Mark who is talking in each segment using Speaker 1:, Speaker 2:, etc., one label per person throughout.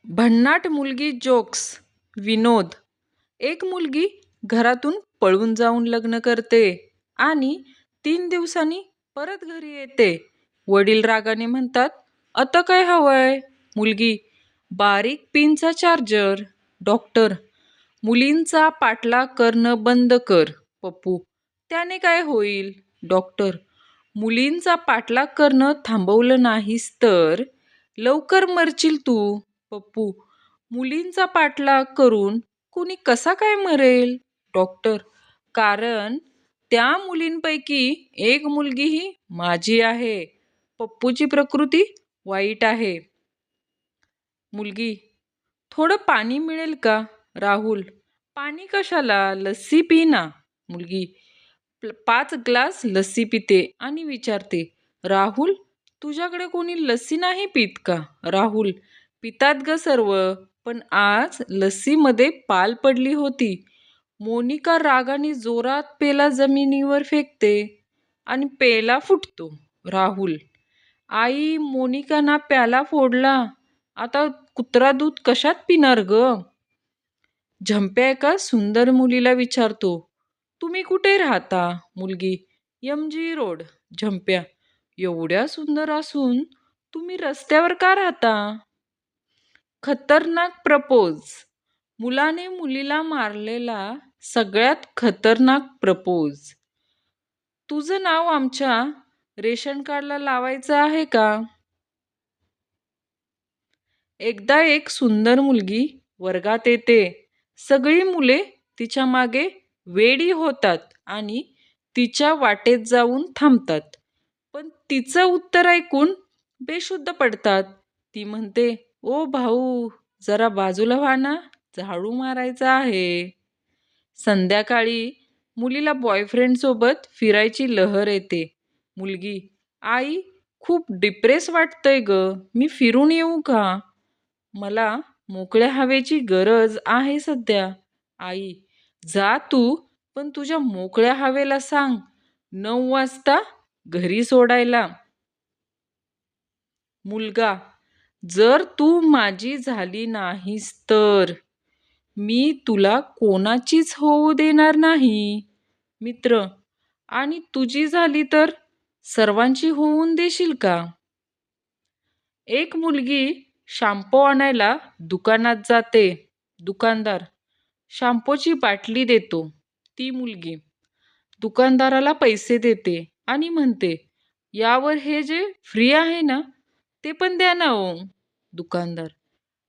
Speaker 1: भन्नाट मुलगी जोक्स. विनोद. एक मुलगी घरातून पळून जाऊन लग्न करते आणि 3 दिवसांनी परत घरी येते. वडील रागाने म्हणतात, आता काय हवंय? मुलगी, बारीक पिनचा चार्जर. डॉक्टर, मुलींचा पाठलाग करणं बंद कर. पप्पू, त्याने काय होईल? डॉक्टर, मुलींचा पाठलाग करणं थांबवलं नाहीस तर लवकर मरशील तू. पप्पू, मुलींचा पाठलाग करून कुणी कसा काय मरेल? डॉक्टर, कारण त्या मुलींपैकी एक मुलगी ही माझी आहे. पप्पूची प्रकृती वाईट आहे. मुलगी, थोडं पाणी मिळेल का? राहुल, पाणी कशाला? लस्सी पी ना. मुलगी 5 ग्लास लस्सी पिते आणि विचारते, राहुल, तुझ्याकडे कोणी लस्सी नाही पित का? राहुल, पितात ग सर्व, पण आज लस्सीमध्ये पाल पडली होती. मोनिका रागाने जोरात पेला जमिनीवर फेकते आणि पेला फुटतो. राहुल, आई, मोनिकाना प्याला फोडला. आता कुत्रा दूध कशात पिणार ग? झंप्या एका सुंदर मुलीला विचारतो, तुम्ही कुठे राहता? मुलगी, MG रोड. झंप्या, एवढ्या सुंदर असून तुम्ही रस्त्यावर का राहता? खतरनाक प्रपोज. मुलाने मुलीला मारलेला सगळ्यात खतरनाक प्रपोज. तुझं नाव आमच्या रेशन कार्डला लावायचं आहे का? एकदा एक सुंदर मुलगी वर्गात येते. सगळी मुले तिच्या मागे वेडी होतात आणि तिच्या वाटेत जाऊन थांबतात. पण तिचं उत्तर ऐकून बेशुद्ध पडतात. ती म्हणते, ओ भाऊ, जरा बाजूला व्हा ना, झाडू मारायचा आहे. संध्याकाळी मुलीला बॉयफ्रेंड सोबत फिरायची लहर येते. मुलगी, आई, खूप डिप्रेस वाटतंय ग, मी फिरून येऊ का? मला मोकळ्या हवेची गरज आहे सध्या. आई, जा तू, पण तुझ्या मोकळ्या हवेला सांग 9 वाजता घरी सोडायला. मुलगा, जर तू माझी झाली नाहीस तर मी तुला कोणाचीच होऊ देणार नाही. मित्र, आणि तुझी झाली तर सर्वांची होऊन देशील का? एक मुलगी शॅम्पू आणायला दुकानात जाते. दुकानदार शॅम्पूची बाटली देतो. ती मुलगी दुकानदाराला पैसे देते आणि म्हणते, यावर हे जे फ्री आहे ना, ते पण द्या ना ओ. दुकानदार,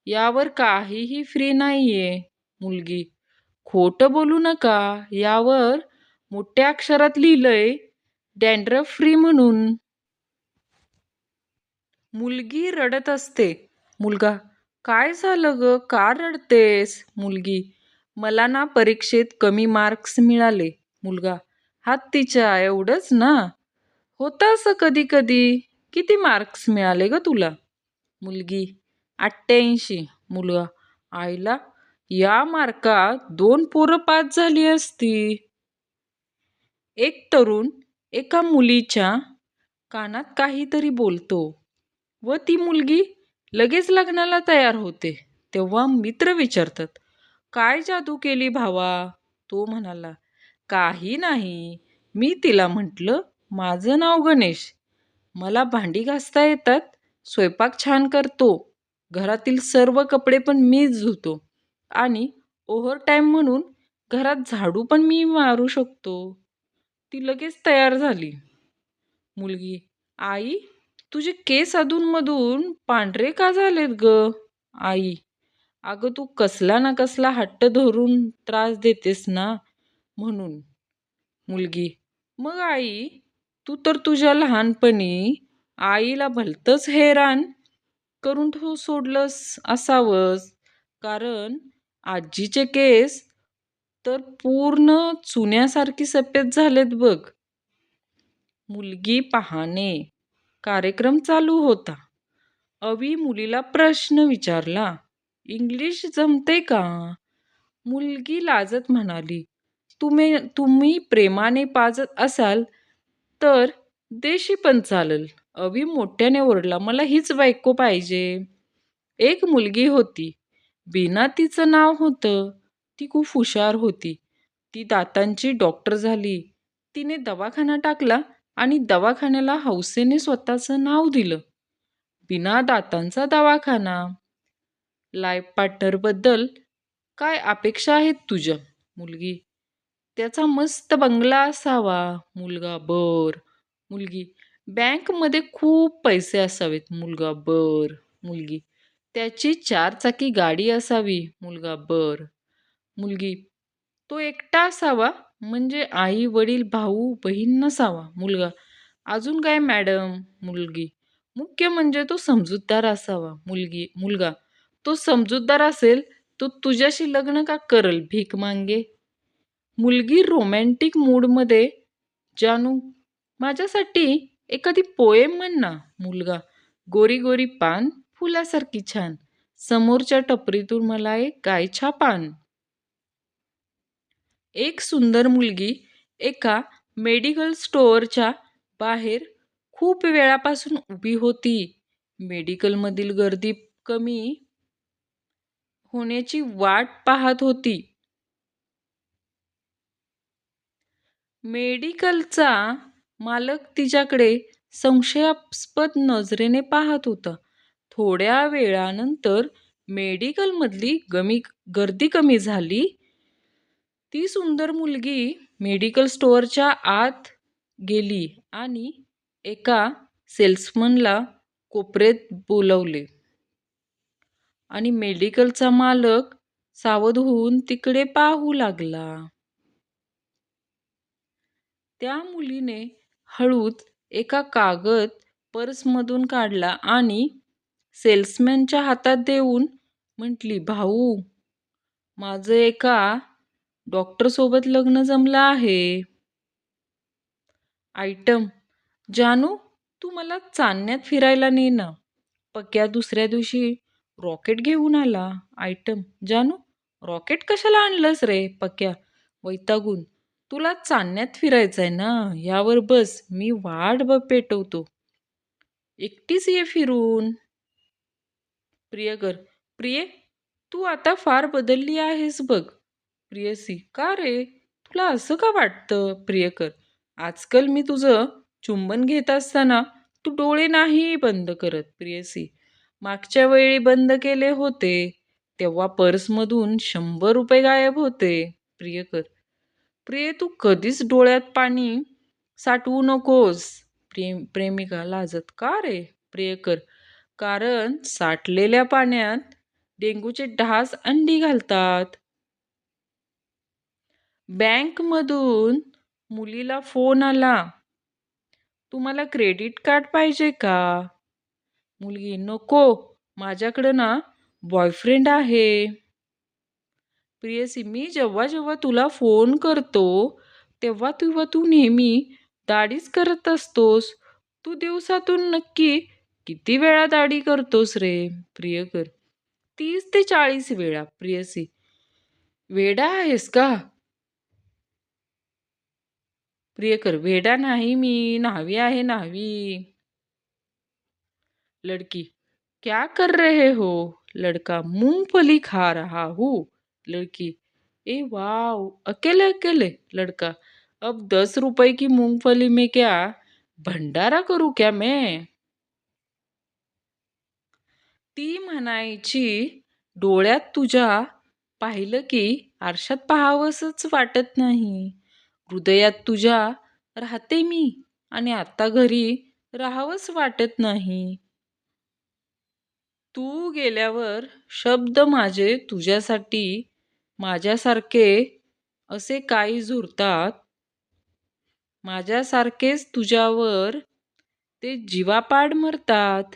Speaker 1: यावर काहीही फ्री नाहीये. मुलगी, खोटं बोलू नका, यावर मोठ्या अक्षरात लिहिलंय डॅन्ड्रफ फ्री म्हणून. मुलगी रडत असते. मुलगा, काय झालं ग, का रडतेस? मुलगी, मला ना परीक्षेत कमी मार्क्स मिळाले. मुलगा, हात तिच्या, एवढंच ना? होतं असं कधी कधी. किती मार्क्स मिळाले ग तुला? मुलगी, 88. मुलगा, आईला, या मार्कात 2 पोरं पास झाली असती. एक तरुण एका मुलीच्या कानात काहीतरी बोलतो व ती मुलगी लगेच लग्नाला तयार होते. तेव्हा मित्र विचारतात, काय जादू केली भावा? तो म्हणाला, काही नाही, मी तिला म्हटलं, माझं नाव गणेश, मला भांडी घासता येतात, स्वयंपाक छान करतो, घरातील सर्व कपडे पण मीच धुतो आणि ओव्हरटाईम म्हणून घरात झाडू पण मी मारू शकतो. ती लगेच तयार झाली. मुलगी, आई, तुझे केस अधूनमधून पांढरे का झालेत ग? आई, अगं तू कसला ना कसला हट्ट धरून त्रास देतेस ना, म्हणून. मुलगी, मग आई, तू तर तुझ्या लहानपणी आईला भलतंच हैराण करून सोडलंस असावंस, कारण आजीचे केस तर पूर्ण चुन्यासारखी सफेद झालेत बघ. मुलगी पाहणे. कार्यक्रम चालू होता. अवी मुलीला प्रश्न विचारला, इंग्लिश जमते का? मुलगी लाजत म्हणाली, तुम्ही प्रेमाने पाजत असाल तर देशी पण चालेल. अवी मोठ्याने ओरडला, मला हीच बायको पाहिजे. एक मुलगी होती. बीना तिचं नाव होतं. ती खूप हुशार होती. ती दातांची डॉक्टर झाली. तिने दवाखाना टाकला आणि दवाखान्याला हौसेने स्वतःचं नाव दिलं. बिना दातांचा दवाखाना. लाईफ पार्टनरबद्दल काय अपेक्षा आहेत तुझ्या? मुलगी: त्याचा मस्त बंगला असावा. मुलगा: बर. मुलगी: बँकमध्ये खूप पैसे असावेत. मुलगा: बर. मुलगी: त्याची 4 चाकी गाडी असावी. मुलगा: बर. मुलगी: तो एकटा असावा, म्हणजे आई वडील भाऊ बहीण नसावा. मुलगा: अजून काय मॅडम? मुलगी: मुख्य म्हणजे तो समजूतदार असावा. मुलगा: तो समजूतदार असेल तो तुझ्याशी लग्न का करल भीक मांगे? मुलगी रोमॅन्टिक मूडमध्ये: जानू, माझ्यासाठी एखादी पोएम म्हण ना. मुलगा: गोरी गोरी पान फुलासारखी छान, समोरच्या टपरीतून मला एक गायछा पान. एक सुंदर मुलगी एका मेडिकल स्टोअरच्या बाहेर खूप वेळापासून उभी होती. मेडिकलमधील गर्दी कमी होण्याची वाट पाहत होती. मेडिकलचा मालक तिच्याकडे संशयास्पद नजरेने पाहत होता. थोड्या वेळानंतर मेडिकलमधली गर्दी कमी झाली. ती सुंदर मुलगी मेडिकल स्टोअरच्या आत गेली आणि एका सेल्समनला कोपऱ्यात बोलावले आणि मेडिकलचा मालक सावध होऊन तिकडे पाहू लागला. त्या मुलीने हळूच एका कागद पर्समधून काढला आणि सेल्समॅनच्या हातात देऊन म्हटली, भाऊ, माझं एका डॉक्टरसोबत लग्न जमलं आहे. आयटम: जानू, तू मला चांदण्यात फिरायला ने ना. पक्या दुसऱ्या दिवशी रॉकेट घेऊन आला. आयटम: जानू, रॉकेट कशाला आणलंस रे? पक्या वैतागून: तुला चांदण्यात फिरायचंय ना, यावर बस, मी वाट पेटवतो. एकटीच ये फिरून. प्रियकर: प्रिये, तू आता फार बदलली आहेस बघ. प्रियसी: का रे? तुला असं का वाटतं? प्रियकर: आजकाल मी तुझं चुंबन घेत असताना तू डोळे नाही बंद करत. प्रियसी: मागच्या वेळी बंद केले होते तेव्हा पर्समधून 100 रुपये गायब होते. प्रियकर: प्रिय, तू कधीच डोळ्यात पाणी साठवू नकोस. प्रेमिका लाजत: का रे? प्रियकर: कारण साठलेल्या पाण्यात डेंगूचे डास अंडी घालतात. बँकमधून मुलीला फोन आला, तुम्हाला क्रेडिट कार्ड पाहिजे का? मुलगी: नको, माझ्याकडं ना बॉयफ्रेंड आहे. प्रियसी: मी जेव्हा जेव्हा तुला फोन करतो तेव्हा तेव्हा तू नेहमी दाढीच करत असतोस. तू दिवसातून नक्की किती वेळा दाढी करतोस रे? प्रियकर: 30 ते 40 वेळा. प्रियसी: वेडा आहेस का? प्रियकर: वेडा नाही मी, न्हावी आहे, न्हावी. लड़की: क्या कर रहे हो? लड़का: मूंगफली खा रहा हूँ. लड़की: ए वाव, अकेले अकेले? लड़का: अब 10 रुपए की मूंगफली में क्या भंडारा करू क्या मैं? ती म्हणायची, डोळ्यात तुझ्या पाहिलं की आरशात पाहावंसच वाटत नाही. हृदयात तुझ्या राहते मी आणि आता घरी राहावंच वाटत नाही. तू गेल्यावर शब्द माझे तुझ्यासाठी माझ्यासारखे असे काही झुरतात. माझ्यासारखेच तुझ्यावर ते जीवापाड मरतात.